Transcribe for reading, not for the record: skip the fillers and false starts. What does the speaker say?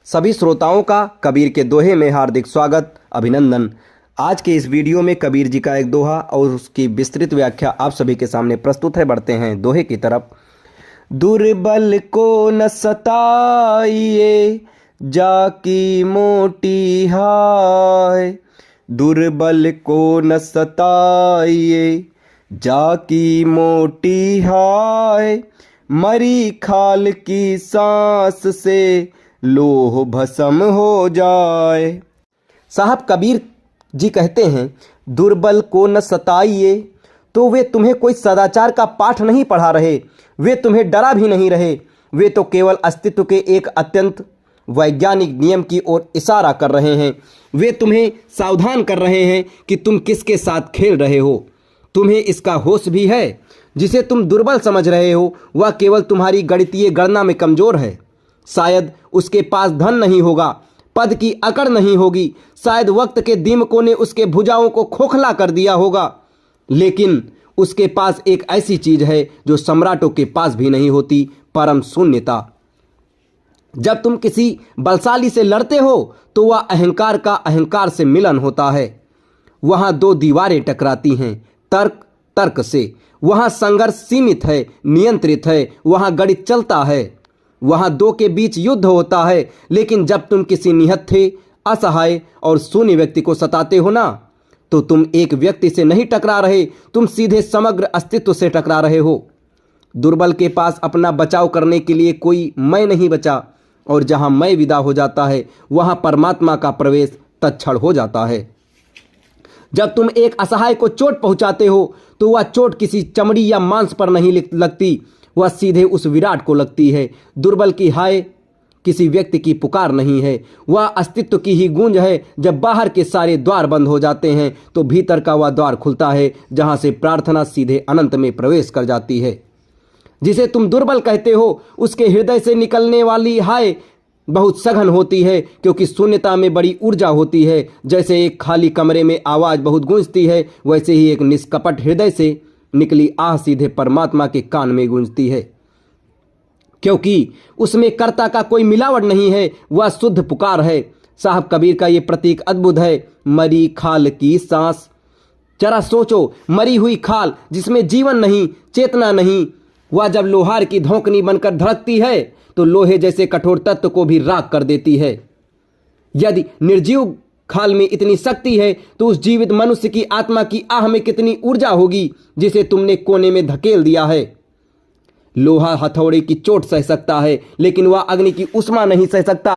सभी श्रोताओं का कबीर के दोहे में हार्दिक स्वागत, अभिनंदन। आज के इस वीडियो में कबीर जी का एक दोहा और उसकी विस्तृत व्याख्या आप सभी के सामने प्रस्तुत है। बढ़ते हैं दोहे की तरफ। दुर्बल को न सताइए जाकी मोटी हाय, दुर्बल को न सताइए जाकी मोटी हाय, मरी खाल की सांस से लोह भस्म हो जाए। साहब कबीर जी कहते हैं, दुर्बल को न सताइए, तो वे तुम्हें कोई सदाचार का पाठ नहीं पढ़ा रहे, वे तुम्हें डरा भी नहीं रहे, वे तो केवल अस्तित्व के एक अत्यंत वैज्ञानिक नियम की ओर इशारा कर रहे हैं। वे तुम्हें सावधान कर रहे हैं कि तुम किसके साथ खेल रहे हो। तुम्हें इसका होश भी है। जिसे तुम दुर्बल समझ रहे हो वह केवल तुम्हारी गणितीय गणना में कमजोर है। शायद उसके पास धन नहीं होगा, पद की अकड़ नहीं होगी, शायद वक्त के दीमकों ने उसके भुजाओं को खोखला कर दिया होगा, लेकिन उसके पास एक ऐसी चीज है जो सम्राटों के पास भी नहीं होती, परम शून्यता। जब तुम किसी बलशाली से लड़ते हो तो वह अहंकार का अहंकार से मिलन होता है। वहां दो दीवारें टकराती हैं, तर्क तर्क से। वहां संघर्ष सीमित है, नियंत्रित है, वहां गणित चलता है। वहां दो के बीच युद्ध होता है। लेकिन जब तुम किसी निहत्थे, असहाय और शून्य व्यक्ति को सताते हो ना, तो तुम एक व्यक्ति से नहीं टकरा रहे, तुम सीधे समग्र अस्तित्व से टकरा रहे हो। दुर्बल के पास अपना बचाव करने के लिए कोई मैं नहीं बचा, और जहां मैं विदा हो जाता है वहां परमात्मा का प्रवेश तत्क्षण हो जाता है। जब तुम एक असहाय को चोट पहुंचाते हो तो वह चोट किसी चमड़ी या मांस पर नहीं लगती, वह सीधे उस विराट को लगती है। दुर्बल की हाय किसी व्यक्ति की पुकार नहीं है, वह अस्तित्व की ही गूंज है। जब बाहर के सारे द्वार बंद हो जाते हैं तो भीतर का वह द्वार खुलता है, जहां से प्रार्थना सीधे अनंत में प्रवेश कर जाती है। जिसे तुम दुर्बल कहते हो उसके हृदय से निकलने वाली हाय बहुत सघन होती है, क्योंकि शून्यता में बड़ी ऊर्जा होती है। जैसे एक खाली कमरे में आवाज बहुत गूंजती है, वैसे ही एक निष्कपट हृदय से निकली आह सीधे परमात्मा के कान में गूंजती है, क्योंकि उसमें कर्ता का कोई मिलावट नहीं है, वह शुद्ध पुकार है। साहब कबीर का ये प्रतीक अद्भुत है। मरी खाल की सांस, जरा सोचो, मरी हुई खाल जिसमें जीवन नहीं, चेतना नहीं, वह जब लोहार की धौंकनी बनकर धड़कती है तो लोहे जैसे कठोर तत्व को भी राख कर देती है। यदि निर्जीव खाल में इतनी शक्ति है तो उस जीवित मनुष्य की आत्मा की आह में कितनी ऊर्जा होगी जिसे तुमने कोने में धकेल दिया है। लोहा हथौड़े की चोट सह सकता है, लेकिन वह अग्नि की उष्मा नहीं सह सकता।